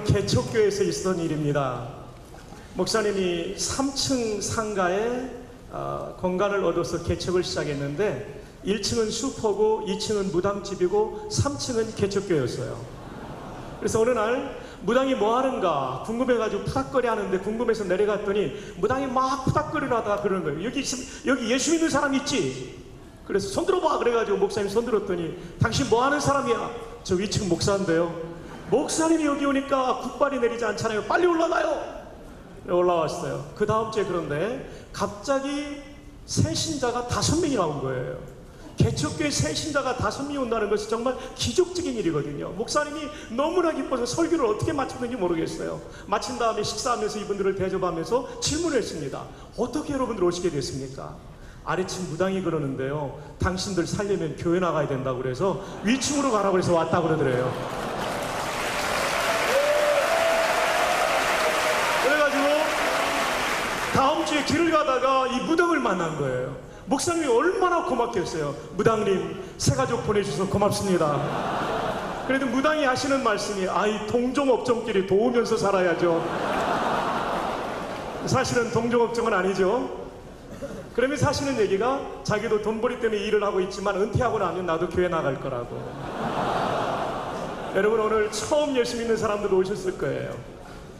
개척교회에서 있었던 일입니다. 목사님이 3층 상가에 공간을 얻어서 개척을 시작했는데 1층은 슈퍼고 2층은 무당집이고 3층은 개척교회였어요. 그래서 어느 날 무당이 뭐 하는가 궁금해가지고 푸닥거리 하는데 궁금해서 내려갔더니 무당이 막 푸닥거리를 하다가 그러는 거예요. 여기 예수 믿는 사람 있지? 그래서 손 들어봐. 그래가지고 목사님 손 들었더니 당신 뭐 하는 사람이야? 저 위층 목사인데요. 목사님이 여기 오니까 굿발이 내리지 않잖아요. 빨리 올라가요. 올라왔어요. 그 다음 주에 그런데 갑자기 새신자가 5명이 나온 거예요. 개척교회 새신자가 5명이 온다는 것이 정말 기적적인 일이거든요. 목사님이 너무나 기뻐서 설교를 어떻게 마쳤는지 모르겠어요. 마친 다음에 식사하면서 이분들을 대접하면서 질문을 했습니다. 어떻게 여러분들 오시게 됐습니까? 아래층 무당이 그러는데요. 당신들 살려면 교회 나가야 된다고 그래서 위층으로 가라고 해서 왔다고 그러더래요. 다음 주에 길을 가다가 이 무당을 만난 거예요. 목사님이 얼마나 고맙겠어요. 무당님, 새 가족 보내주셔서 고맙습니다. 그래도 무당이 하시는 말씀이 동종업종끼리 도우면서 살아야죠. 사실은 동종업종은 아니죠. 그러면서 하시는 얘기가 자기도 돈벌이 때문에 일을 하고 있지만 은퇴하고 나면 나도 교회 나갈 거라고. 여러분 오늘 처음 예수 믿는 사람들 오셨을 거예요.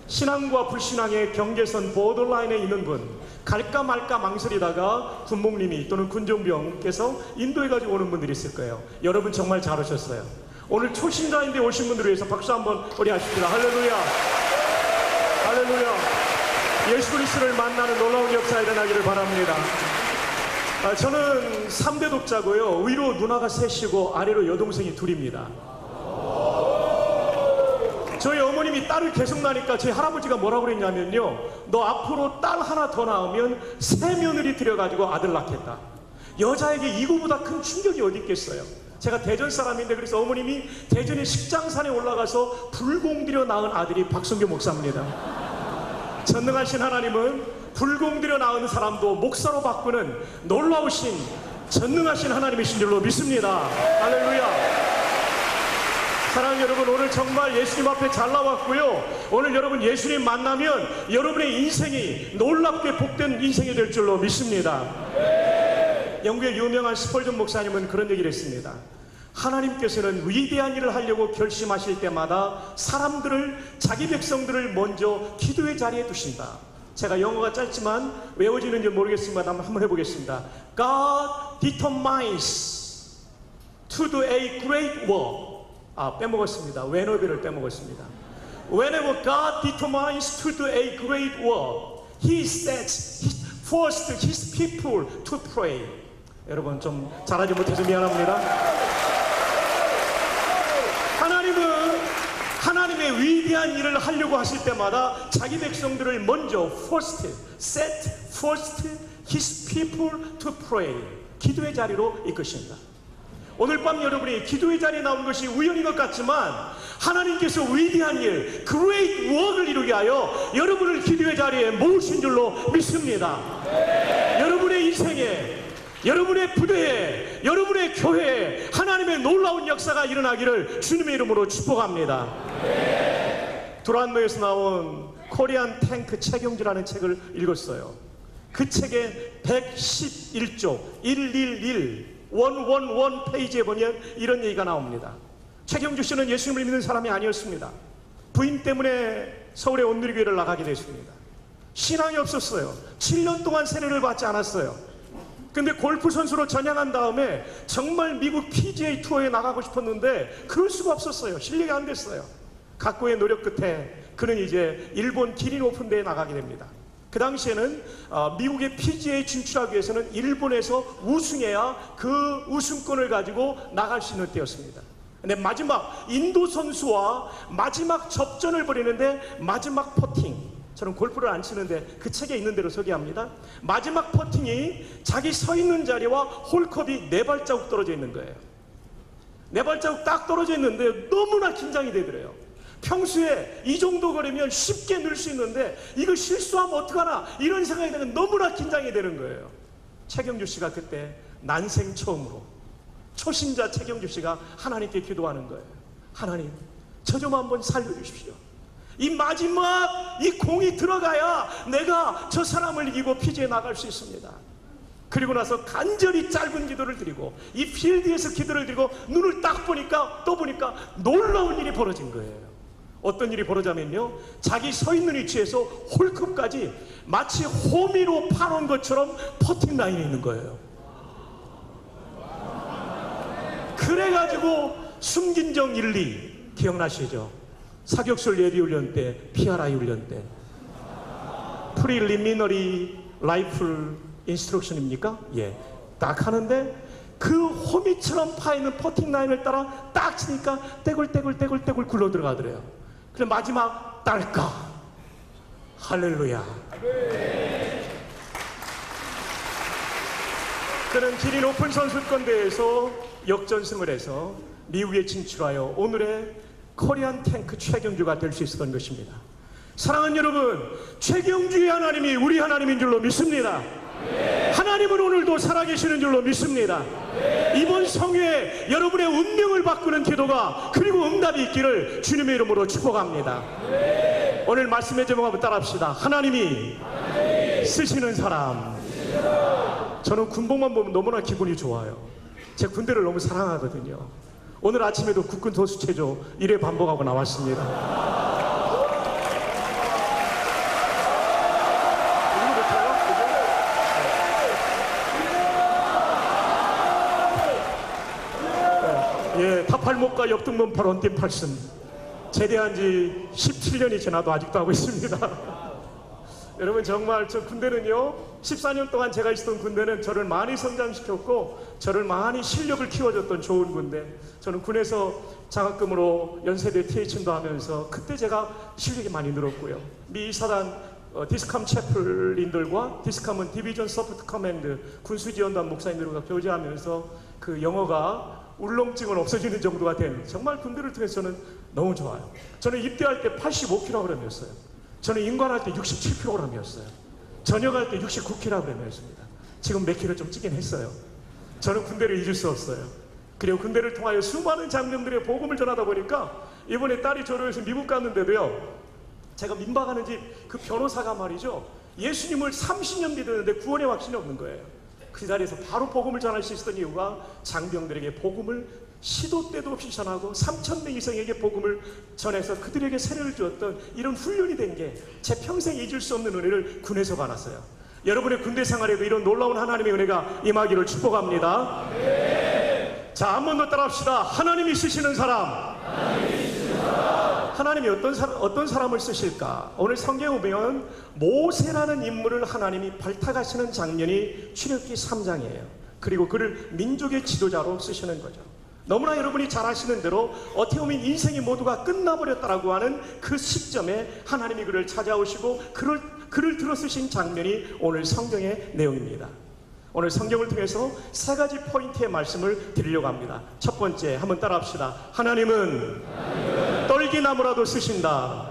신앙과 불신앙의 경계선 보더라인에 있는 분, 갈까 말까 망설이다가 군목님이 또는 군종병께서 인도해가지고 오는 분들이 있을 거예요. 여러분 정말 잘 오셨어요. 오늘 초신자인데 오신 분들을 위해서 박수 한번 우리 하십시다. 할렐루야, 할렐루야. 예수 그리스도를 만나는 놀라운 역사가 일어나기를 바랍니다. 저는 3대 독자고요. 위로 누나가 셋이고 아래로 여동생이 둘입니다. 저희 어머님이 딸을 계속 낳으니까 저희 할아버지가 뭐라고 그랬냐면요, 너 앞으로 딸 하나 더 낳으면 새 며느리 들여가지고 아들 낳겠다. 여자에게 이거보다 큰 충격이 어디 있겠어요. 제가 대전 사람인데 그래서 어머님이 대전의 식장산에 올라가서 불공들여 낳은 아들이 박성교 목사입니다. 전능하신 하나님은 불공들여 낳은 사람도 목사로 바꾸는 놀라우신 전능하신 하나님이신 줄로 믿습니다. 할렐루야. 사랑하는 여러분, 오늘 정말 예수님 앞에 잘 나왔고요. 오늘 여러분 예수님 만나면 여러분의 인생이 놀랍게 복된 인생이 될 줄로 믿습니다. 영국의 유명한 스펄전 목사님은 그런 얘기를 했습니다. 하나님께서는 위대한 일을 하려고 결심하실 때마다 사람들을, 자기 백성들을 먼저 기도의 자리에 두신다. 제가 영어가 짧지만 외워지는지 모르겠지만 한번 해보겠습니다. God determines to do a great work. 빼먹었습니다. whenever를 빼먹었습니다. Whenever God determines to do a great work, He sets first His people to pray. 여러분 좀 잘하지 못해서 미안합니다. 하나님은 하나님의 위대한 일을 하려고 하실 때마다 자기 백성들을 먼저 set first His people to pray. 기도의 자리로 이끄신다. 오늘 밤 여러분이 기도의 자리에 나온 것이 우연인 것 같지만 하나님께서 위대한 일, great work을 이루게 하여 여러분을 기도의 자리에 모으신 줄로 믿습니다. 여러분의 인생에, 여러분의 부대에, 여러분의 교회에 하나님의 놀라운 역사가 일어나기를 주님의 이름으로 축복합니다. 두란노에서 나온 코리안 탱크 체경지라는 책을 읽었어요. 그 책의 111쪽 111 페이지에 보면 이런 얘기가 나옵니다. 최경주 씨는 예수님을 믿는 사람이 아니었습니다. 부인 때문에 서울의 온누리교회를 나가게 됐습니다. 신앙이 없었어요. 7년 동안 세례를 받지 않았어요. 근데 골프 선수로 전향한 다음에 정말 미국 PGA 투어에 나가고 싶었는데 그럴 수가 없었어요. 실력이 안 됐어요. 각고의 노력 끝에 그는 이제 일본 기린 오픈대회에 나가게 됩니다. 그 당시에는 미국의 PGA 진출하기 위해서는 일본에서 우승해야 그 우승권을 가지고 나갈 수 있는 때였습니다. 근데 마지막 인도 선수와 마지막 접전을 벌이는데 마지막 퍼팅, 저는 골프를 안 치는데 그 책에 있는 대로 소개합니다. 마지막 퍼팅이 자기 서 있는 자리와 홀컵이 4발자국 떨어져 있는 거예요. 4발자국 딱 떨어져 있는데 너무나 긴장이 되더래요. 평소에 이 정도 거리면 쉽게 넣을 수 있는데 이거 실수하면 어떡하나 이런 생각이 되면 너무나 긴장이 되는 거예요. 최경주 씨가 그때 난생 처음으로 초신자 최경주 씨가 하나님께 기도하는 거예요. 하나님, 저 좀 한번 살려주십시오. 이 마지막 이 공이 들어가야 내가 저 사람을 이기고 피지에 나갈 수 있습니다. 그리고 나서 간절히 짧은 기도를 드리고 이 필드에서 기도를 드리고 눈을 딱 보니까 또 보니까 놀라운 일이 벌어진 거예요. 어떤 일이 벌어지면요, 자기 서 있는 위치에서 홀컵까지 마치 호미로 파놓은 것처럼 퍼팅 라인에 있는 거예요. 그래가지고 숨긴정 1, 2 기억나시죠? 사격술 예비훈련 때, PRI 훈련 때 프리리미너리 라이플 인스트럭션입니까? 예, 딱 하는데 그 호미처럼 파이는 퍼팅 라인을 따라 딱 치니까 떼굴떼굴 굴러 들어가더래요. 그래 마지막 딸까, 할렐루야. 그는 기린 오픈 선수권대회에서 역전승을 해서 미국에 진출하여 오늘의 코리안 탱크 최경주가 될 수 있었던 것입니다. 사랑하는 여러분, 최경주의 하나님이 우리 하나님인 줄로 믿습니다. 하나님은 오늘도 살아계시는 줄로 믿습니다. 이번 성회에 여러분의 운명을 바꾸는 기도가 그리고 응답이 있기를 주님의 이름으로 축복합니다. 오늘 말씀의 제목 한번 따라합시다. 하나님이 쓰시는 사람. 저는 군복만 보면 너무나 기분이 좋아요. 제 군대를 너무 사랑하거든요. 오늘 아침에도 국군 도수체조 1회 반복하고 나왔습니다. 예, 타팔목과 옆등門언뜀 팔순. 제대한 지 17년이 지나도 아직도 하고 있습니다. 여러분, 정말 저 군대는요, 14년 동안 제가 있었던 군대는 저를 많이 성장시켰고 저를 많이 실력을 키워줬던 좋은 군대. 저는 군에서 장학금으로 연세대 THM도 하면서 그때 제가 실력이 많이 늘었고요. 미 사단 디스캄 채플린들과, 디스캄은 디비전 서포트 커맨드 군수지원단 목사님들과 교제하면서 그 영어가 울렁증은 없어지는 정도가 된, 정말 군대를 통해서는 너무 좋아요. 저는 입대할 때 85kg이었어요. 저는 인관할 때 67kg이었어요. 전역할 때 69kg이었습니다. 지금 몇 킬로 좀 찌긴 했어요. 저는 군대를 잊을 수 없어요. 그리고 군대를 통하여 수많은 장병들의 복음을 전하다 보니까 이번에 딸이 졸업해서 미국 갔는데도요, 제가 민박하는 집 그 변호사가 말이죠, 예수님을 30년 믿었는데 구원의 확신이 없는 거예요. 그 자리에서 바로 복음을 전할 수 있었던 이유가 장병들에게 복음을 시도 때도 없이 전하고 3,000명 이상에게 복음을 전해서 그들에게 세례를 주었던 이런 훈련이 된 게 제 평생 잊을 수 없는 은혜를 군에서 받았어요. 여러분의 군대 생활에도 이런 놀라운 하나님의 은혜가 임하기를 축복합니다. 자, 한 번 더 따라합시다. 하나님이 쓰시는 사람. 하나님이 어떤 사람을 쓰실까? 오늘 성경에 보면 모세라는 인물을 하나님이 발탁하시는 장면이 출애굽기 3장이에요. 그리고 그를 민족의 지도자로 쓰시는 거죠. 너무나 여러분이 잘 아시는 대로 어떻게 보면 인생이 모두가 끝나버렸다라고 하는 그 시점에 하나님이 그를 찾아오시고 그를 들어 쓰신 장면이 오늘 성경의 내용입니다. 오늘 성경을 통해서 세 가지 포인트의 말씀을 드리려고 합니다. 첫 번째, 한번 따라합시다. 하나님은 떨기나무라도 쓰신다.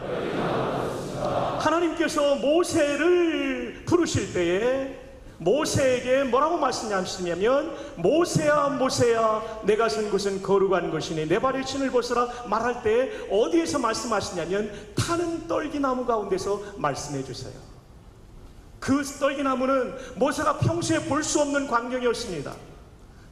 하나님께서 모세를 부르실 때에 모세에게 뭐라고 말씀하시냐면, 모세야 모세야 내가 선 곳은 거룩한 것이니 내 발의 신을 벗으라 말할 때 어디에서 말씀하시냐면 타는 떨기나무 가운데서 말씀해 주세요. 그 떨기나무는 모세가 평소에 볼 수 없는 광경이었습니다.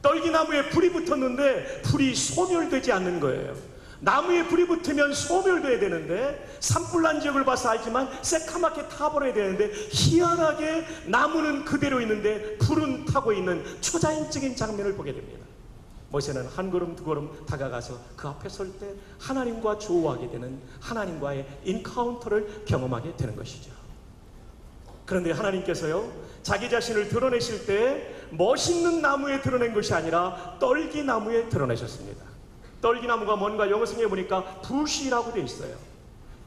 떨기나무에 불이 붙었는데 불이 소멸되지 않는 거예요. 나무에 불이 붙으면 소멸돼야 되는데, 산불난 지역을 봐서 알지만 새카맣게 타버려야 되는데 희한하게 나무는 그대로 있는데 불은 타고 있는 초자연적인 장면을 보게 됩니다. 모세는 한 걸음 두 걸음 다가가서 그 앞에 설 때 하나님과 조우하게 되는, 하나님과의 인카운터를 경험하게 되는 것이죠. 그런데 하나님께서요, 자기 자신을 드러내실 때 멋있는 나무에 드러낸 것이 아니라 떨기나무에 드러내셨습니다. 떨기나무가 뭔가 영어성에 보니까 부시라고 되어 있어요.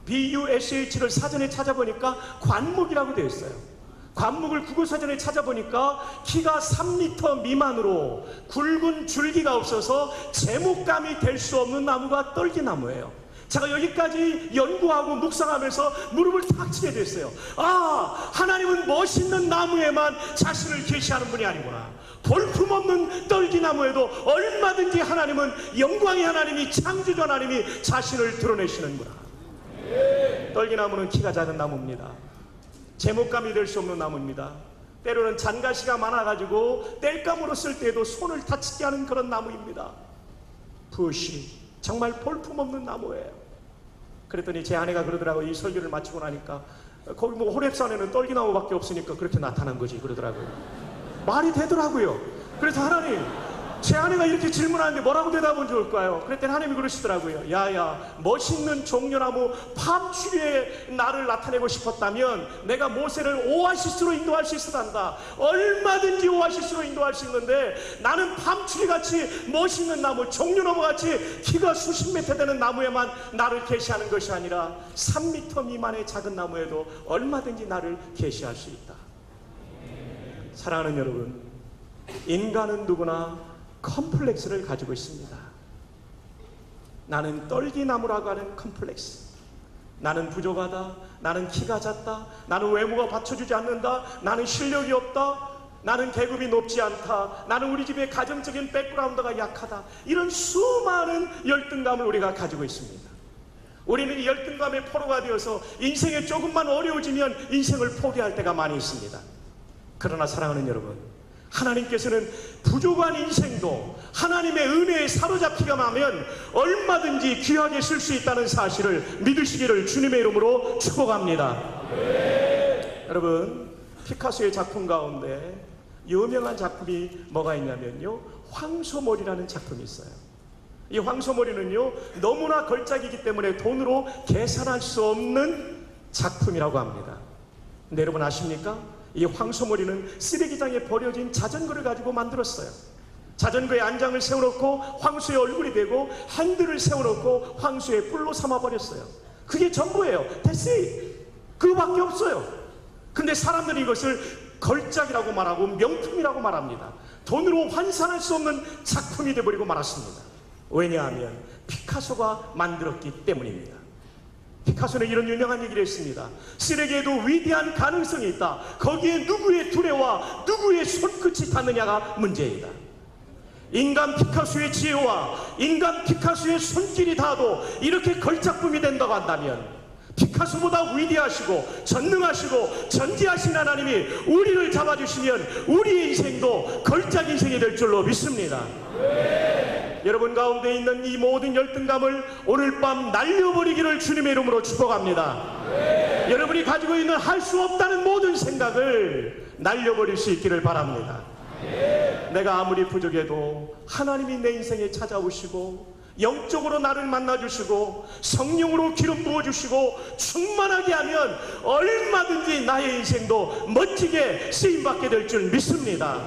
BUSH를 사전에 찾아보니까 관목이라고 되어 있어요. 관목을 국어사전에 찾아보니까 키가 3m 미만으로 굵은 줄기가 없어서 제목감이 될 수 없는 나무가 떨기나무예요. 제가 여기까지 연구하고 묵상하면서 무릎을 탁 치게 됐어요. 아, 하나님은 멋있는 나무에만 자신을 계시하는 분이 아니구나. 볼품없는 떨기나무에도 얼마든지 하나님은, 영광의 하나님이, 창조주 하나님이 자신을 드러내시는구나. 떨기나무는 키가 작은 나무입니다. 제목감이 될 수 없는 나무입니다. 때로는 잔가시가 많아가지고 땔감으로 쓸 때에도 손을 다치게 하는 그런 나무입니다. 부시 정말 볼품없는 나무예요. 그랬더니 제 아내가 그러더라고요. 이 설교를 마치고 나니까 거기 뭐 호렙산에는 떨기나무밖에 없으니까 그렇게 나타난 거지 그러더라고요. 말이 되더라고요. 그래서 하나님, 제 아내가 이렇게 질문하는데 뭐라고 대답하면 좋을까요? 그랬더니 하나님이 그러시더라고요. 야야, 멋있는 종려나무 팜추리에 나를 나타내고 싶었다면 내가 모세를 오아시스로 인도할 수 있었단다. 얼마든지 오아시스로 인도할 수 있는데 나는 팜추리같이 멋있는 나무, 종려나무같이 키가 수십 미터 되는 나무에만 나를 계시하는 것이 아니라 3미터 미만의 작은 나무에도 얼마든지 나를 계시할 수 있다. 사랑하는 여러분, 인간은 누구나 컴플렉스를 가지고 있습니다. 나는 떨기나무라고 하는 컴플렉스. 나는 부족하다. 나는 키가 작다. 나는 외모가 받쳐주지 않는다. 나는 실력이 없다. 나는 계급이 높지 않다. 나는 우리 집의 가정적인 백그라운드가 약하다. 이런 수많은 열등감을 우리가 가지고 있습니다. 우리는 이 열등감의 포로가 되어서 인생이 조금만 어려워지면 인생을 포기할 때가 많이 있습니다. 그러나 사랑하는 여러분, 하나님께서는 부족한 인생도 하나님의 은혜에 사로잡히기만 하면 얼마든지 귀하게 쓸 수 있다는 사실을 믿으시기를 주님의 이름으로 축복합니다. 여러분, 피카소의 작품 가운데 유명한 작품이 뭐가 있냐면요, 황소몰이라는 작품이 있어요. 이 황소몰이는요, 너무나 걸작이기 때문에 돈으로 계산할 수 없는 작품이라고 합니다. 근데 여러분 아십니까? 이 황소몰이는 쓰레기장에 버려진 자전거를 가지고 만들었어요. 자전거에 안장을 세워놓고 황소의 얼굴이 되고 핸들을 세워놓고 황소의 뿔로 삼아버렸어요. 그게 전부예요. 됐어요. 그거밖에 없어요. 근데 사람들이 이것을 걸작이라고 말하고 명품이라고 말합니다. 돈으로 환산할 수 없는 작품이 되어버리고 말았습니다. 왜냐하면 피카소가 만들었기 때문입니다. 피카소는 이런 유명한 얘기를 했습니다. 쓰레기에도 위대한 가능성이 있다. 거기에 누구의 두뇌와 누구의 손끝이 닿느냐가 문제이다. 인간 피카소의 지혜와 인간 피카소의 손길이 닿아도 이렇게 걸작품이 된다고 한다면 피카소보다 위대하시고 전능하시고 전지하신 하나님이 우리를 잡아주시면 우리의 인생도 걸작 인생이 될 줄로 믿습니다. 여러분 가운데 있는 이 모든 열등감을 오늘 밤 날려버리기를 주님의 이름으로 축복합니다. 여러분이 가지고 있는 할 수 없다는 모든 생각을 날려버릴 수 있기를 바랍니다. 내가 아무리 부족해도 하나님이 내 인생에 찾아오시고 영적으로 나를 만나주시고 성령으로 기름 부어주시고 충만하게 하면 얼마든지 나의 인생도 멋지게 쓰임받게 될 줄 믿습니다.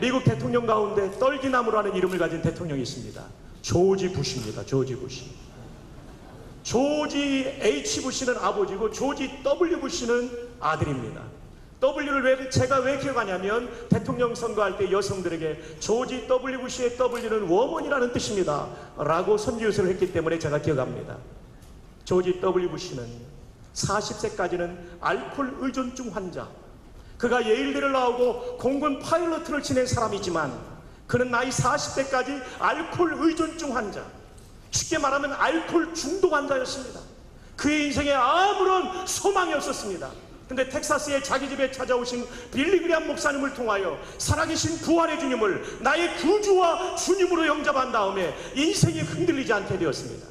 미국 대통령 가운데 떨기나무라는 이름을 가진 대통령이 있습니다. 조지 부시입니다. 조지 부시. 조지 H 부시는 아버지고 조지 W 부시는 아들입니다. W를 제가 왜 기억하냐면 대통령 선거할 때 여성들에게 조지 W 부시의 W는 워먼이라는 뜻입니다 라고 선지유세를 했기 때문에 제가 기억합니다. 조지 W 부시는 40세까지는 알코올 의존증 환자, 그가 예일대를 나오고 공군 파일럿을 지낸 사람이지만 그는 나이 40대까지 알코올 의존증 환자, 쉽게 말하면 알코올 중독 환자였습니다. 그의 인생에 아무런 소망이 없었습니다. 근데 텍사스의 자기 집에 찾아오신 빌리그리암 목사님을 통하여 살아계신 부활의 주님을 나의 구주와 주님으로 영접한 다음에 인생이 흔들리지 않게 되었습니다.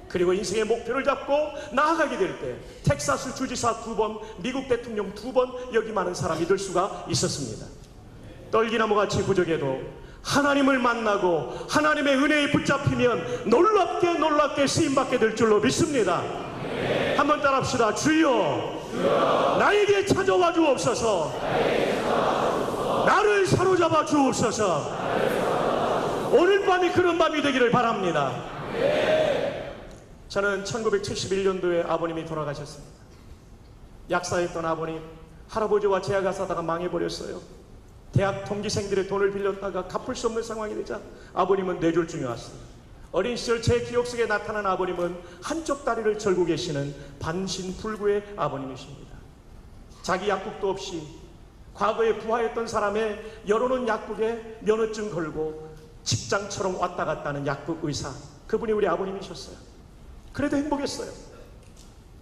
그리고 인생의 목표를 잡고 나아가게 될 때 텍사스 주지사 2번, 미국 대통령 2번 여기 많은 사람이 될 수가 있었습니다. 떨기나무같이 부족해도 하나님을 만나고 하나님의 은혜에 붙잡히면 놀랍게 쓰임받게 될 줄로 믿습니다. 한번 따라합시다. 주여, 나에게 찾아와 주옵소서. 나를 사로잡아 주옵소서. 오늘 밤이 그런 밤이 되기를 바랍니다. 저는 1971년도에 아버님이 돌아가셨습니다. 약사했던 아버님, 할아버지와 제가 사다가 망해버렸어요. 대학 동기생들의 돈을 빌렸다가 갚을 수 없는 상황이 되자 아버님은 뇌졸중이 왔습니다. 어린 시절 제 기억 속에 나타난 아버님은 한쪽 다리를 절고 계시는 반신불구의 아버님이십니다. 자기 약국도 없이 과거에 부하였던 사람의 열어놓은 약국에 면허증 걸고 직장처럼 왔다 갔다 하는 약국 의사, 그분이 우리 아버님이셨어요. 그래도 행복했어요.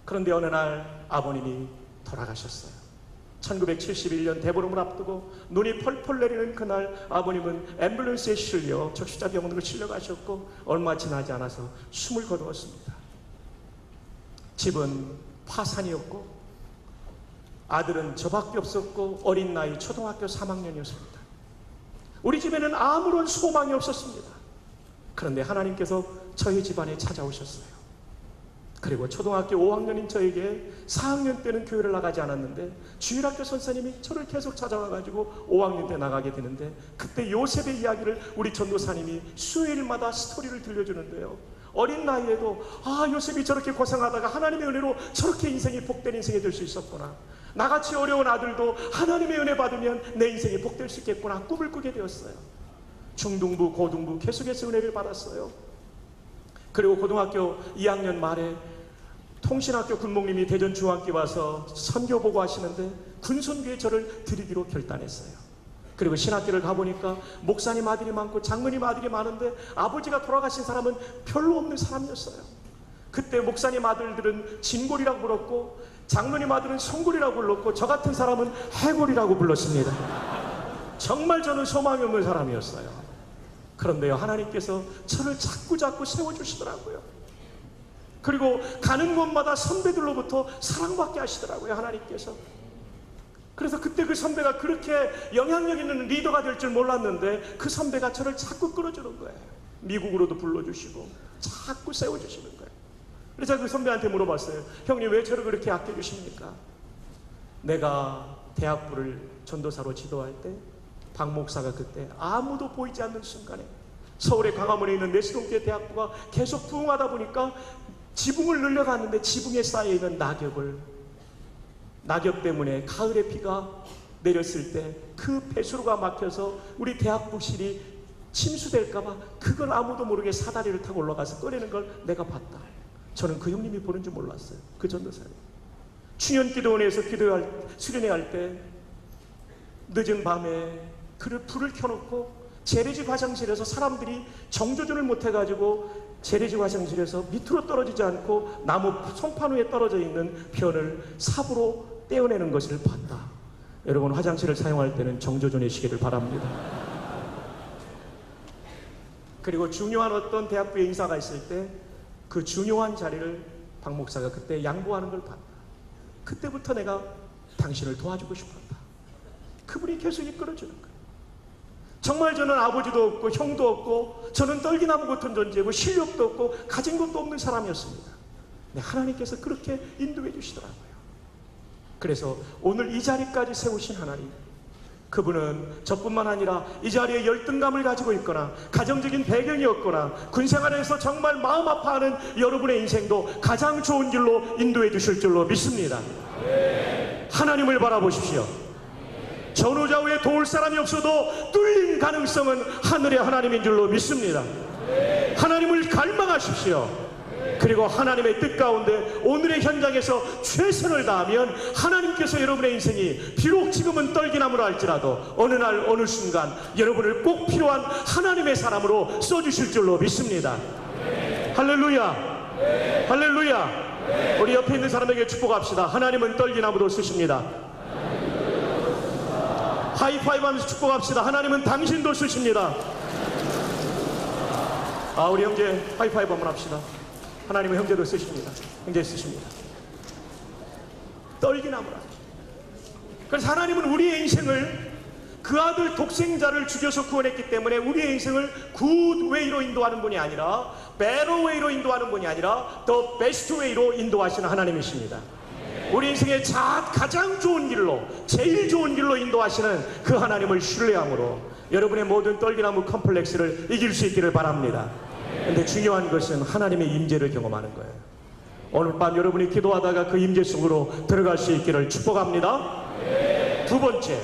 그런데 어느 날 아버님이 돌아가셨어요. 1971년 대보름을 앞두고 눈이 펄펄 내리는 그날 아버님은 앰뷸런스에 실려 적시자병원으로 실려가셨고 얼마 지나지 않아서 숨을 거두었습니다. 집은 파산이었고 아들은 저밖에 없었고 어린 나이 초등학교 3학년이었습니다. 우리 집에는 아무런 소망이 없었습니다. 그런데 하나님께서 저희 집안에 찾아오셨어요. 그리고 초등학교 5학년인 저에게 4학년 때는 교회를 나가지 않았는데 주일학교 선생님이 저를 계속 찾아와가지고 5학년 때 나가게 되는데 그때 요셉의 이야기를 우리 전도사님이 수요일마다 스토리를 들려주는데요. 어린 나이에도 요셉이 저렇게 고생하다가 하나님의 은혜로 저렇게 인생이 복된 인생이 될 수 있었구나. 나같이 어려운 아들도 하나님의 은혜 받으면 내 인생이 복될 수 있겠구나 꿈을 꾸게 되었어요. 중등부, 고등부 계속해서 은혜를 받았어요. 그리고 고등학교 2학년 말에 통신학교 군목님이 대전 중앙교회 와서 선교 보고 하시는데 군선교에 저를 드리기로 결단했어요. 그리고 신학교를 가보니까 목사님 아들이 많고 장로님 아들이 많은데 아버지가 돌아가신 사람은 별로 없는 사람이었어요. 그때 목사님 아들들은 진골이라고 불렀고 장로님 아들은 송골이라고 불렀고 저 같은 사람은 해골이라고 불렀습니다. 정말 저는 소망이 없는 사람이었어요. 그런데요, 하나님께서 저를 자꾸 세워주시더라고요. 그리고 가는 곳마다 선배들로부터 사랑받게 하시더라고요, 하나님께서. 그래서 그때 그 선배가 그렇게 영향력 있는 리더가 될 줄 몰랐는데 그 선배가 저를 자꾸 끌어주는 거예요. 미국으로도 불러주시고 자꾸 세워주시는 거예요. 그래서 제가 그 선배한테 물어봤어요. 형님 왜 저를 그렇게 아껴주십니까? 내가 대학부를 전도사로 지도할 때 박 목사가 그때 아무도 보이지 않는 순간에 서울의 광화문에 있는 내시동교회 대학부가 계속 부흥하다 보니까 지붕을 늘려갔는데 지붕에 쌓여있는 낙엽 때문에 가을에 비가 내렸을 때 그 배수로가 막혀서 우리 대학부실이 침수될까봐 그걸 아무도 모르게 사다리를 타고 올라가서 꺼내는 걸 내가 봤다. 저는 그 형님이 보는 줄 몰랐어요. 그 전도사님. 충현기도원에서 수련회 할 때 늦은 밤에 불을 켜놓고 재래지 화장실에서 사람들이 정조준을 못해가지고 재래지 화장실에서 밑으로 떨어지지 않고 나무 송판 위에 떨어져 있는 변을 삽으로 떼어내는 것을 봤다. 여러분 화장실을 사용할 때는 정조준이시기를 바랍니다. 그리고 중요한 어떤 대학부의 인사가 있을 때 그 중요한 자리를 박 목사가 그때 양보하는 걸 봤다. 그때부터 내가 당신을 도와주고 싶었다. 그분이 계속 이끌어주는 거예요. 정말 저는 아버지도 없고 형도 없고 저는 떨기나무 같은 존재고 실력도 없고 가진 것도 없는 사람이었습니다. 근데 하나님께서 그렇게 인도해 주시더라고요. 그래서 오늘 이 자리까지 세우신 하나님, 그분은 저뿐만 아니라 이 자리에 열등감을 가지고 있거나 가정적인 배경이 없거나 군생활에서 정말 마음 아파하는 여러분의 인생도 가장 좋은 길로 인도해 주실 줄로 믿습니다. 하나님을 바라보십시오. 전후좌우에 도울 사람이 없어도 뚫린 가능성은 하늘의 하나님인 줄로 믿습니다. 하나님을 갈망하십시오. 그리고 하나님의 뜻 가운데 오늘의 현장에서 최선을 다하면 하나님께서 여러분의 인생이 비록 지금은 떨기나무라 할지라도 어느 날 어느 순간 여러분을 꼭 필요한 하나님의 사람으로 써주실 줄로 믿습니다. 할렐루야, 할렐루야. 우리 옆에 있는 사람에게 축복합시다. 하나님은 떨기나무도 쓰십니다. 하이파이브 하면서 축복합시다. 하나님은 당신도 쓰십니다. 우리 형제 하이파이브 한번 합시다. 하나님은 형제도 쓰십니다. 형제 쓰십니다. 떨기나무라. 그래서 하나님은 우리의 인생을 그 아들 독생자를 죽여서 구원했기 때문에 우리의 인생을 굿 웨이로 인도하는 분이 아니라 better 웨이로 인도하는 분이 아니라 the best 웨이로 인도하시는 하나님이십니다. 우리 인생의 가장 좋은 길로, 제일 좋은 길로 인도하시는 그 하나님을 신뢰함으로 여러분의 모든 떨기나무 컴플렉스를 이길 수 있기를 바랍니다. 근데 중요한 것은 하나님의 임재를 경험하는 거예요. 오늘 밤 여러분이 기도하다가 그 임재 속으로 들어갈 수 있기를 축복합니다. 두 번째,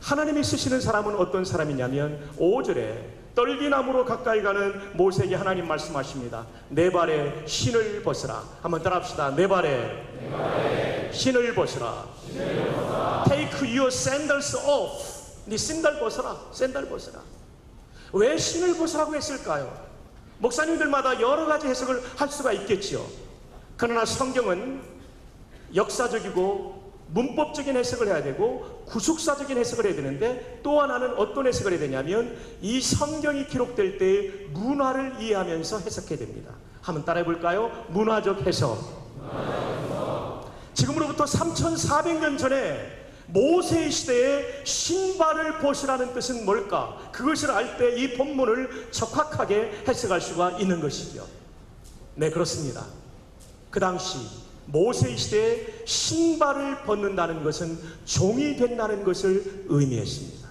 하나님이 쓰시는 사람은 어떤 사람이냐면 5절에 떨기나무로 가까이 가는 모세에게 하나님 말씀하십니다. 내 발에 신을 벗으라. 한번 따라합시다. 내 발에 신을 벗으라. Take your sandals off. 네 샌들 벗어라. 샌들 벗어라. 왜 신을 벗으라고 했을까요? 목사님들마다 여러 가지 해석을 할 수가 있겠지요. 그러나 성경은 역사적이고 문법적인 해석을 해야 되고 구속사적인 해석을 해야 되는데, 또 하나는 어떤 해석을 해야 되냐면 이 성경이 기록될 때의 문화를 이해하면서 해석해야 됩니다. 한번 따라해 볼까요? 문화적 해석. 지금으로부터 3400년 전에 모세 시대에 신발을 벗으라는 뜻은 뭘까? 그것을 알 때 이 본문을 적확하게 해석할 수가 있는 것이죠. 네, 그렇습니다. 그 당시 모세 시대에 신발을 벗는다는 것은 종이 된다는 것을 의미했습니다.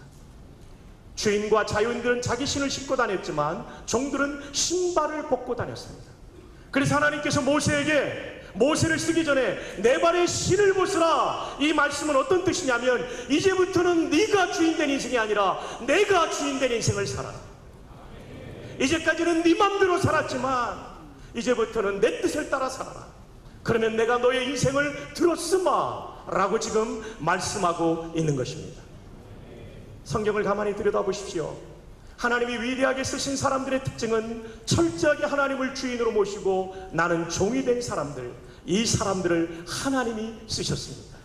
주인과 자유인들은 자기 신을 신고 다녔지만 종들은 신발을 벗고 다녔습니다. 그래서 하나님께서 모세를 쓰기 전에 내 발에 신을 벗으라, 이 말씀은 어떤 뜻이냐면 이제부터는 네가 주인된 인생이 아니라 내가 주인된 인생을 살아라. 이제까지는 네 맘대로 살았지만 이제부터는 내 뜻을 따라 살아라. 그러면 내가 너의 인생을 들었으마 라고 지금 말씀하고 있는 것입니다. 성경을 가만히 들여다보십시오. 하나님이 위대하게 쓰신 사람들의 특징은 철저하게 하나님을 주인으로 모시고 나는 종이 된 사람들, 이 사람들을 하나님이 쓰셨습니다.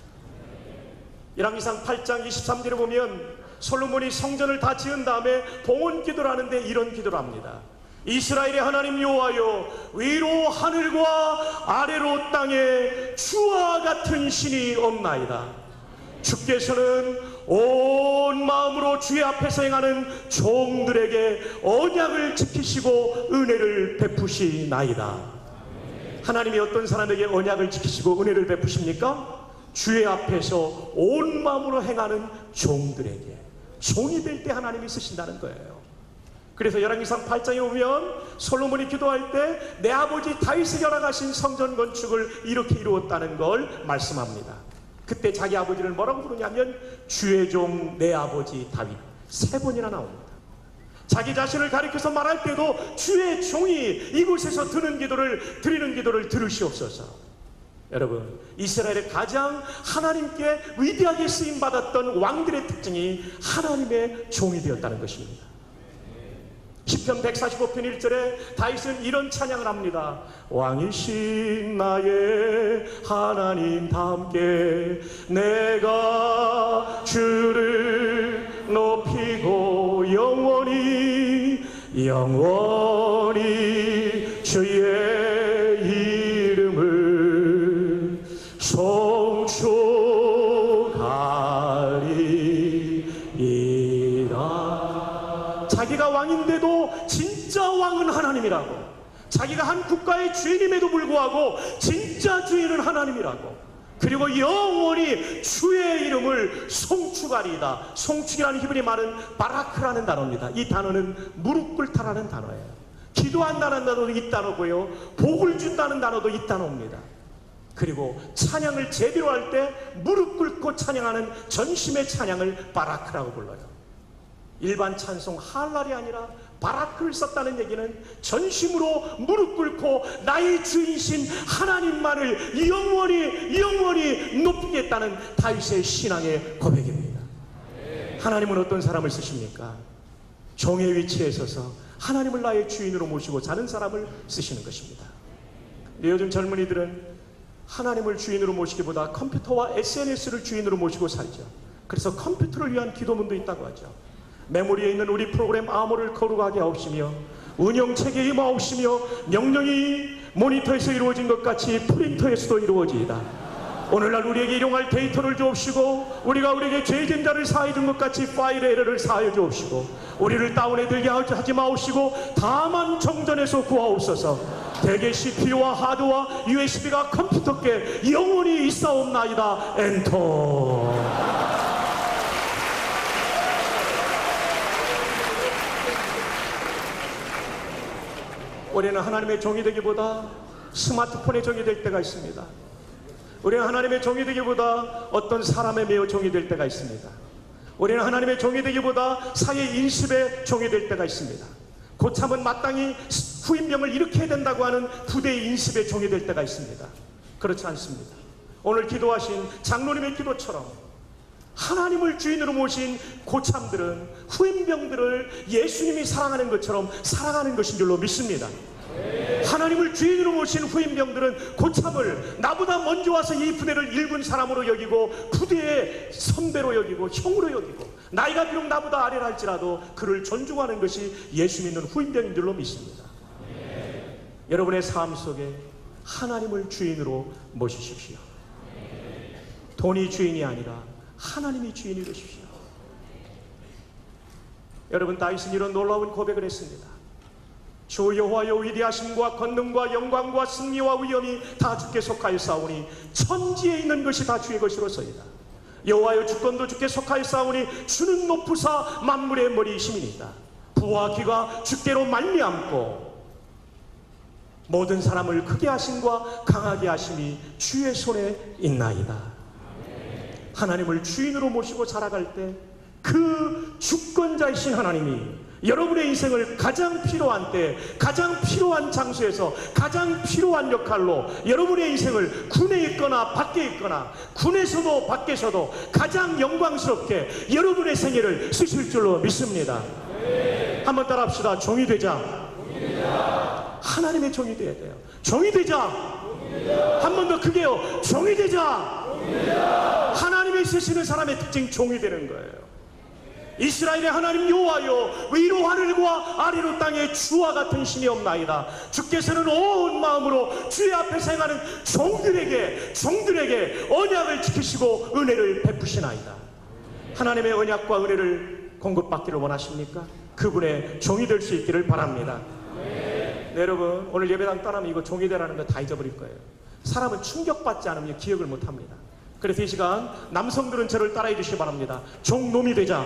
열왕기상 8장 23절에 보면 솔로몬이 성전을 다 지은 다음에 봉헌 기도를 하는데 이런 기도를 합니다. 이스라엘의 하나님 여호와여, 위로 하늘과 아래로 땅에 주와 같은 신이 없나이다. 주께서는 온 마음으로 주의 앞에서 행하는 종들에게 언약을 지키시고 은혜를 베푸시나이다. 하나님이 어떤 사람에게 언약을 지키시고 은혜를 베푸십니까? 주의 앞에서 온 마음으로 행하는 종들에게. 종이 될 때 하나님이 쓰신다는 거예요. 그래서 열왕기상 8장에 보면 솔로몬이 기도할 때 내 아버지 다윗이 열어가신 성전 건축을 이렇게 이루었다는 걸 말씀합니다. 그때 자기 아버지를 뭐라고 부르냐면 주의 종 내 아버지 다윗, 3번이나 나옵니다. 자기 자신을 가리켜서 말할 때도 주의 종이 이곳에서 드리는 기도를 들으시옵소서. 여러분, 이스라엘의 가장 하나님께 위대하게 쓰임받았던 왕들의 특징이 하나님의 종이 되었다는 것입니다. 시편 145편 1절에 다윗은 이런 찬양을 합니다. 왕이신 나의 하나님 다 함께 내가 주를 높이고 영원히 주의 이름을 송축하리이다. 자기가 왕인데도 진짜 왕은 하나님이라고, 자기가 한 국가의 주인임에도 불구하고 진짜 주인은 하나님이라고, 그리고 영원히 주의 이름을 송축하리이다. 송축이라는 히브리 말은 바라크라는 단어입니다. 이 단어는 무릎 꿇다라는 단어예요. 기도한다는 단어도 이 단어고요, 복을 준다는 단어도 이 단어입니다. 그리고 찬양을 제대로 할 때 무릎 꿇고 찬양하는 전심의 찬양을 바라크라고 불러요. 일반 찬송 할랄이 아니라 바라크를 썼다는 얘기는 전심으로 무릎 꿇고 나의 주인신 하나님만을 영원히 높이겠다는 다윗의 신앙의 고백입니다. 하나님은 어떤 사람을 쓰십니까? 종의 위치에 서서 하나님을 나의 주인으로 모시고 사는 사람을 쓰시는 것입니다. 요즘 젊은이들은 하나님을 주인으로 모시기보다 컴퓨터와 SNS를 주인으로 모시고 살죠. 그래서 컴퓨터를 위한 기도문도 있다고 하죠. 메모리에 있는 우리 프로그램 암호를 거룩하게 하옵시며 운영체계에 임하옵시며 명령이 모니터에서 이루어진 것 같이 프린터에서도 이루어지이다. 오늘날 우리에게 일용할 데이터를 주옵시고 우리가 우리에게 죄진 자를 사하여 준 것 같이 파일의 에러를 사하여 주옵시고 우리를 다운에 들게 하지 마옵시고 다만 정전에서 구하옵소서. 대개 CPU와 하드와 USB가 컴퓨터께 영원히 있사옵나이다. 엔터. 우리는 하나님의 종이 되기보다 스마트폰의 종이 될 때가 있습니다. 우리는 하나님의 종이 되기보다 어떤 사람에 매여 종이 될 때가 있습니다. 우리는 하나님의 종이 되기보다 사회 인습의 종이 될 때가 있습니다. 고참은 마땅히 후임병을 일으켜야 된다고 하는 부대의 인습의 종이 될 때가 있습니다. 그렇지 않습니다. 오늘 기도하신 장로님의 기도처럼 하나님을 주인으로 모신 고참들은 후임병들을 예수님이 사랑하는 것처럼 사랑하는 것인 줄로 믿습니다. 하나님을 주인으로 모신 후임병들은 고참을 나보다 먼저 와서 이 부대를 일군 사람으로 여기고 부대의 선배로 여기고 형으로 여기고 나이가 비록 나보다 아래라 할지라도 그를 존중하는 것이 예수 믿는 후임병인 줄로 믿습니다. 여러분의 삶 속에 하나님을 주인으로 모시십시오. 돈이 주인이 아니라 하나님이 주인이 되십시오. 여러분, 다윗은 이런 놀라운 고백을 했습니다. 주 여호와여, 위대하심과 권능과 영광과 승리와 위엄이 다 주께 속하였사오니 천지에 있는 것이 다 주의 것이로소이다. 여호와여, 주권도 주께 속하였사오니 주는 높으사 만물의 머리이심이니이다. 부와 귀가 주께로 말미암고 모든 사람을 크게 하심과 강하게 하심이 주의 손에 있나이다. 하나님을 주인으로 모시고 살아갈 때 그 주권자이신 하나님이 여러분의 인생을 가장 필요한 때, 가장 필요한 장소에서 가장 필요한 역할로 여러분의 인생을 군에 있거나 밖에 있거나 군에서도 밖에서도 가장 영광스럽게 여러분의 생애를 쓰실 줄로 믿습니다. 한번 따라합시다. 종이 되자. 하나님의 종이 되어야 돼요. 종이 되자. 한 번 더 크게요. 종이 되자. 하나님이 쓰시는 사람의 특징, 종이 되는 거예요. 이스라엘의 하나님 여호와여, 위로 하늘과 아래로 땅에 주와 같은 신이 없나이다. 주께서는 온 마음으로 주의 앞에 행하는 종들에게 언약을 지키시고 은혜를 베푸시나이다. 하나님의 언약과 은혜를 공급받기를 원하십니까? 그분의 종이 될 수 있기를 바랍니다. 네, 여러분, 오늘 예배당 떠나면 이거 종이 되라는 거 다 잊어버릴 거예요. 사람은 충격받지 않으면 기억을 못합니다. 그래서 이 시간 남성들은 저를 따라해 주시기 바랍니다. 종놈이 되자.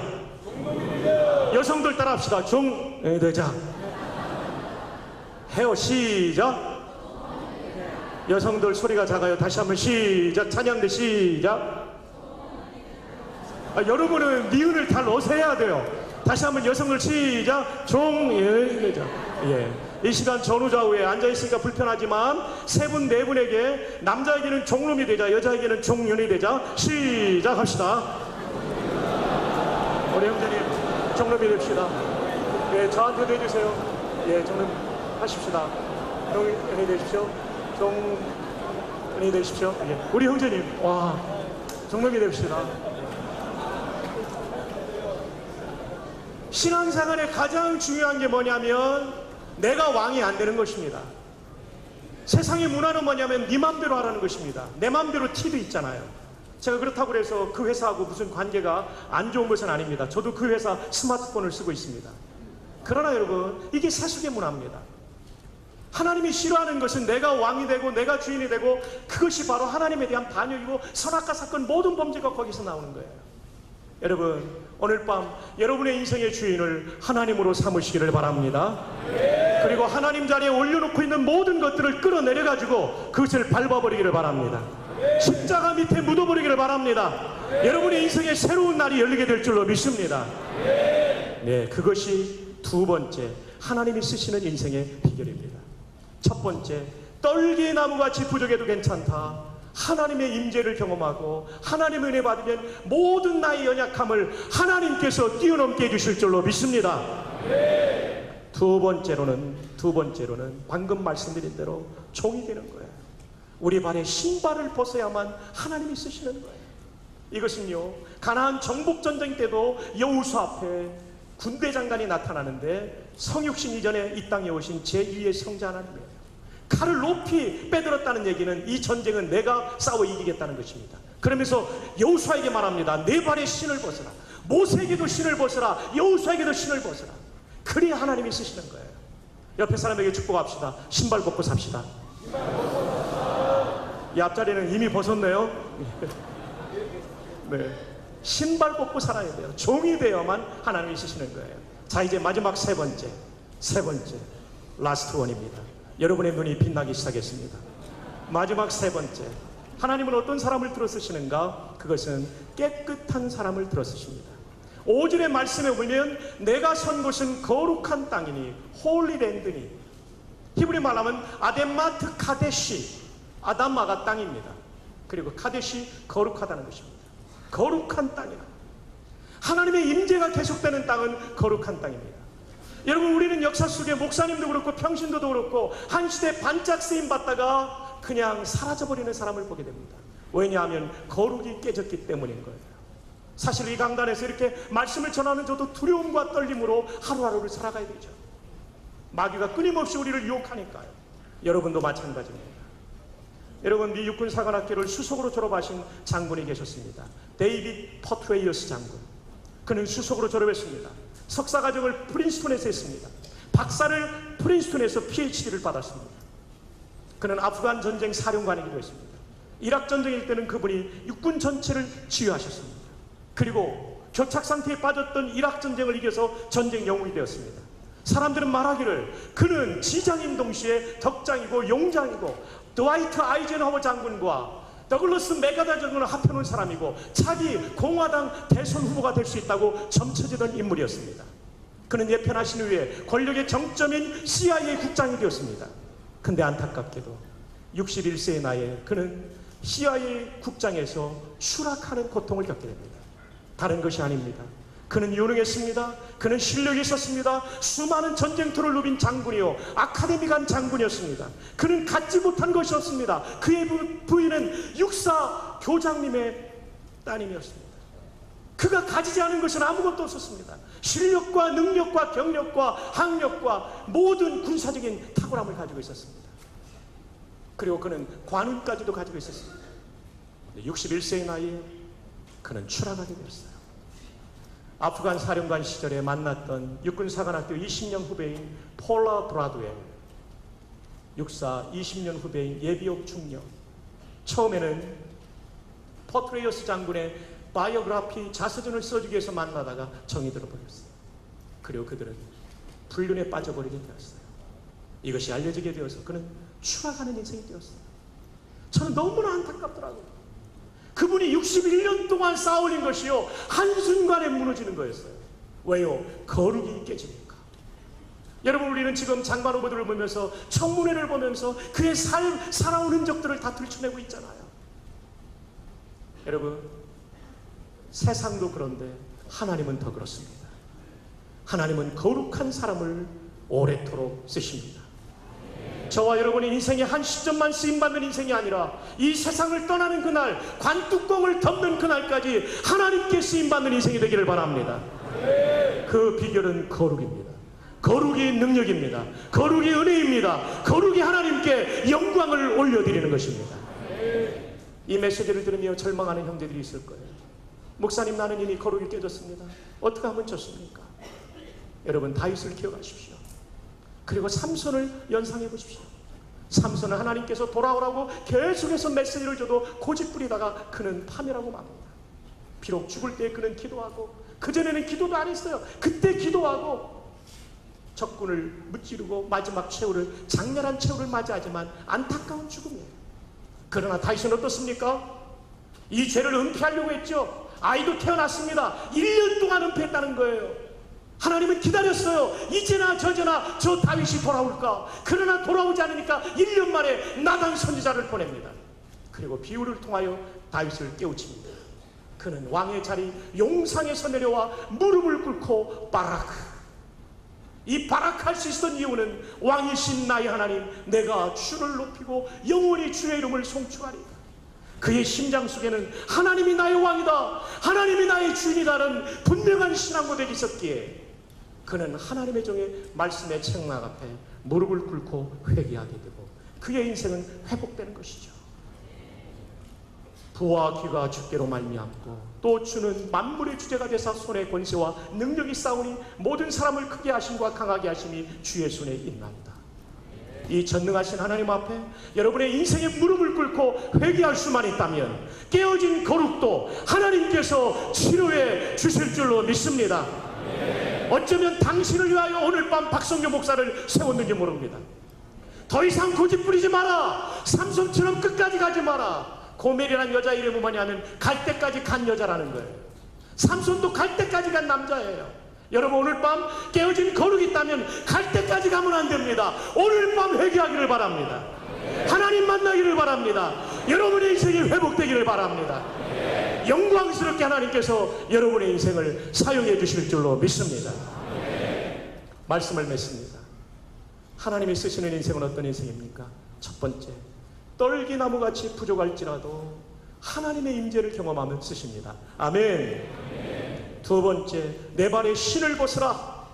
여성들 따라합시다. 종이 되자. 해요. 시작. 여성들 소리가 작아요. 다시 한번 시작. 찬양대 시작. 여러분은 니은을 다 넣어서 해야 돼요. 다시 한번 여성들 시작. 종이 되자. 예. 이 시간 전후좌우에 앉아있으니까 불편하지만 세 분, 네 분에게 남자에게는 종놈이 되자, 여자에게는 종년이 되자. 시작합시다. 우리 형제님, 종놈이 됩시다. 예, 저한테도 해주세요. 예, 종놈 하십시다. 종년이 되십시오. 종년이 되십시오. 예. 우리 형제님, 와, 종놈이 됩시다. 신앙생활에 가장 중요한 게 뭐냐면 내가 왕이 안 되는 것입니다. 세상의 문화는 뭐냐면 네 맘대로 하라는 것입니다. 내 맘대로 티도 있잖아요. 제가 그렇다고 해서 그 회사하고 무슨 관계가 안 좋은 것은 아닙니다. 저도 그 회사 스마트폰을 쓰고 있습니다. 그러나 여러분, 이게 세속의 문화입니다. 하나님이 싫어하는 것은 내가 왕이 되고 내가 주인이 되고 그것이 바로 하나님에 대한 반역이고 선악과 사건 모든 범죄가 거기서 나오는 거예요. 여러분, 오늘 밤 여러분의 인생의 주인을 하나님으로 삼으시기를 바랍니다. 그리고 하나님 자리에 올려놓고 있는 모든 것들을 끌어내려가지고 그것을 밟아버리기를 바랍니다. 십자가 밑에 묻어버리기를 바랍니다. 여러분의 인생에 새로운 날이 열리게 될 줄로 믿습니다. 네, 그것이 두 번째, 하나님이 쓰시는 인생의 비결입니다. 첫 번째, 떨기의 나무같이 부족해도 괜찮다. 하나님의 임재를 경험하고 하나님의 은혜 받으면 모든 나의 연약함을 하나님께서 뛰어넘게 해주실 줄로 믿습니다. 두 번째로는 방금 말씀드린 대로 종이 되는 거예요. 우리 발에 신발을 벗어야만 하나님이 쓰시는 거예요. 이것은요, 가나안 정복전쟁 때도 여호수 앞에 군대 장관이 나타나는데 성육신 이전에 이 땅에 오신 제2의 성자 하나님이에요. 칼을 높이 빼들었다는 얘기는 이 전쟁은 내가 싸워 이기겠다는 것입니다. 그러면서 여호수아에게 말합니다. 내 발에 신을 벗어라. 모세에게도 신을 벗어라. 여호수아에게도 신을 벗어라. 그래야 하나님이 쓰시는 거예요. 옆에 사람에게 축복합시다. 신발 벗고 삽시다. 이 앞자리는 이미 벗었네요. 네, 신발 벗고 살아야 돼요. 종이 되어야만 하나님이 쓰시는 거예요. 자, 이제 마지막 세 번째 라스트 원입니다. 여러분의 눈이 빛나기 시작했습니다. 마지막 세 번째, 하나님은 어떤 사람을 들어 쓰시는가? 그것은 깨끗한 사람을 들어 쓰십니다. 5절의 말씀에 보면 내가 선 곳은 거룩한 땅이니 홀리랜드니, 히브리 말하면 아덴마트 카데시, 아담마가 땅입니다. 그리고 카데시, 거룩하다는 것입니다. 거룩한 땅이라. 하나님의 임재가 계속되는 땅은 거룩한 땅입니다. 여러분, 우리는 역사 속에 목사님도 그렇고 평신도도 그렇고 한 시대 반짝 쓰임 받다가 그냥 사라져버리는 사람을 보게 됩니다. 왜냐하면 거룩이 깨졌기 때문인 거예요. 사실 이 강단에서 이렇게 말씀을 전하는 저도 두려움과 떨림으로 하루하루를 살아가야 되죠. 마귀가 끊임없이 우리를 유혹하니까요. 여러분도 마찬가지입니다. 여러분, 미 육군 사관학교를 수석으로 졸업하신 장군이 계셨습니다. 데이빗 퍼트웨이어스 장군. 그는 수석으로 졸업했습니다. 석사과정을 프린스턴에서 했습니다. 박사를 프린스턴에서 PhD를 받았습니다. 그는 아프간 전쟁 사령관이기도 했습니다. 이락 전쟁일 때는 그분이 육군 전체를 지휘하셨습니다. 그리고 교착 상태에 빠졌던 이락 전쟁을 이겨서 전쟁 영웅이 되었습니다. 사람들은 말하기를 그는 지장인 동시에 덕장이고 용장이고 드와이트 아이젠하워 장군과 더글러스 메가다 장군을 합해놓은 사람이고 차기 공화당 대선 후보가 될 수 있다고 점쳐지던 인물이었습니다. 그는 예편하신 후에 권력의 정점인 CIA 국장이 되었습니다. 근데 안타깝게도 61세의 나이에 그는 CIA 국장에서 추락하는 고통을 겪게 됩니다. 다른 것이 아닙니다. 그는 유능했습니다. 그는 실력이 있었습니다. 수많은 전쟁터를 누빈 장군이요, 아카데미 간 장군이었습니다. 그는 갖지 못한 것이 없습니다. 그의 부인은 육사 교장님의 따님이었습니다. 그가 가지지 않은 것은 아무것도 없었습니다. 실력과 능력과 경력과 학력과 모든 군사적인 탁월함을 가지고 있었습니다. 그리고 그는 관운까지도 가지고 있었습니다. 61세의 나이에 그는 추락하게 되었어요. 아프간 사령관 시절에 만났던 육군사관학교 20년 후배인 폴라 브라드웰, 육사 20년 후배인 예비역 중령. 처음에는 퍼트레이어스 장군의 바이오그래피 자서전을 써주기 위해서 만나다가 정이 들어버렸어요. 그리고 그들은 불륜에 빠져버리게 되었어요. 이것이 알려지게 되어서 그는 추락하는 인생이 되었어요. 저는 너무나 안타깝더라고요. 그분이 61년 동안 쌓아올린 것이요, 한순간에 무너지는 거였어요. 왜요? 거룩이 깨지니까. 여러분, 우리는 지금 장관 후보들을 보면서, 청문회를 보면서 그의 살아온 흔적들을 다 들춰내고 있잖아요. 여러분, 세상도 그런데 하나님은 더 그렇습니다. 하나님은 거룩한 사람을 오래도록 쓰십니다. 저와 여러분의 인생이 한 시점만 쓰임받는 인생이 아니라 이 세상을 떠나는 그날, 관뚜껑을 덮는 그날까지 하나님께 쓰임받는 인생이 되기를 바랍니다. 그 비결은 거룩입니다. 거룩이 능력입니다. 거룩이 은혜입니다. 거룩이 하나님께 영광을 올려드리는 것입니다. 이 메시지를 들으며 절망하는 형제들이 있을 거예요. 목사님, 나는 이미 거룩이 깨졌습니다. 어떻게 하면 좋습니까? 여러분, 다윗을 기억하십시오. 그리고 삼손을 연상해 보십시오. 삼손은 하나님께서 돌아오라고 계속해서 메시지를 줘도 고집부리다가 그는 파멸하고 맙니다. 비록 죽을 때 그는 기도하고, 그전에는 기도도 안 했어요. 그때 기도하고 적군을 무찌르고 마지막 최후를, 장렬한 최후를 맞이하지만 안타까운 죽음이에요. 그러나 다윗은 어떻습니까? 이 죄를 은폐하려고 했죠. 아이도 태어났습니다. 1년 동안 은폐했다는 거예요. 하나님은 기다렸어요. 이제나 저제나 저 다윗이 돌아올까? 그러나 돌아오지 않으니까 1년 만에 나단 선지자를 보냅니다. 그리고 비유를 통하여 다윗을 깨우칩니다. 그는 왕의 자리 용상에서 내려와 무릎을 꿇고 바라크. 이 바라크할 수 있었던 이유는 왕이신 나의 하나님, 내가 주를 높이고 영원히 주의 이름을 송축하리다. 그의 심장 속에는 하나님이 나의 왕이다, 하나님이 나의 주인이다는 분명한 신앙 고백이 있었기에 그는 하나님의 종의 말씀의 책망 앞에 무릎을 꿇고 회개하게 되고 그의 인생은 회복되는 것이죠. 부와 귀가 주께로 말미암고 또 주는 만물의 주제가 되사 손의 권세와 능력이 싸우니 모든 사람을 크게 하심과 강하게 하심이 주의 손에 있나이다. 이 전능하신 하나님 앞에 여러분의 인생의 무릎을 꿇고 회개할 수만 있다면 깨어진 거룩도 하나님께서 치료해 주실 줄로 믿습니다. 어쩌면 당신을 위하여 오늘 밤 박성규 목사를 세웠는지 모릅니다. 더 이상 고집 부리지 마라. 삼손처럼 끝까지 가지 마라. 고멜이라는 여자 이름이 뭐냐면 갈 때까지 간 여자라는 거예요. 삼손도 갈 때까지 간 남자예요. 여러분, 오늘 밤 깨어진 거룩이 있다면 갈 때까지 가면 안 됩니다. 오늘 밤 회개하기를 바랍니다. 하나님 만나기를 바랍니다. 여러분의 인생이 회복되기를 바랍니다. 영광스럽게 하나님께서 여러분의 인생을 사용해 주실 줄로 믿습니다. 말씀을 맺습니다. 하나님이 쓰시는 인생은 어떤 인생입니까? 첫 번째, 떨기나무같이 부족할지라도 하나님의 임재를 경험하며 쓰십니다. 아멘. 두 번째, 내 발에 신을 벗으라.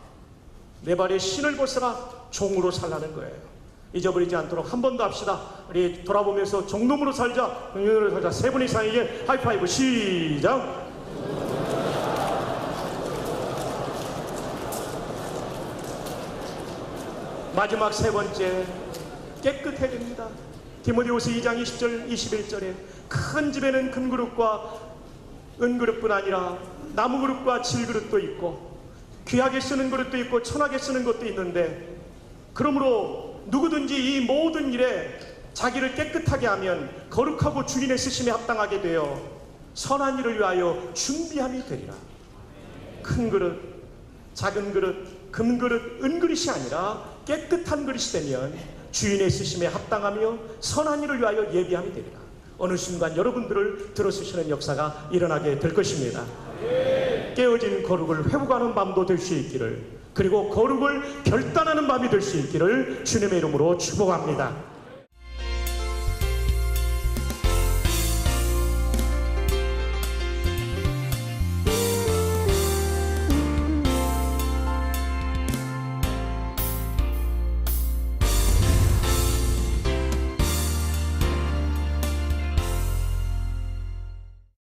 내 발에 신을 벗으라. 종으로 살라는 거예요. 잊어버리지 않도록 한 번 더 합시다. 우리 돌아보면서 종놈으로 살자, 종놈으로 살자. 세 분 이상에게 하이파이브 시작. 마지막 세 번째, 깨끗해야 됩니다. 디모데후서 2장 20절 21절에 큰 집에는 금그릇과 은그릇뿐 아니라 나무그릇과 질그릇도 있고 귀하게 쓰는 그릇도 있고 천하게 쓰는 것도 있는데, 그러므로 누구든지 이 모든 일에 자기를 깨끗하게 하면 거룩하고 주인의 쓰심에 합당하게 되어 선한 일을 위하여 준비함이 되리라. 큰 그릇, 작은 그릇, 금그릇, 은그릇이 아니라 깨끗한 그릇이 되면 주인의 쓰심에 합당하며 선한 일을 위하여 예비함이 되리라. 어느 순간 여러분들을 들어쓰시는 역사가 일어나게 될 것입니다. 깨어진 거룩을 회복하는 밤도 될 수 있기를, 그리고 거룩을 결단하는 밤이 될 수 있기를 주님의 이름으로 축복합니다.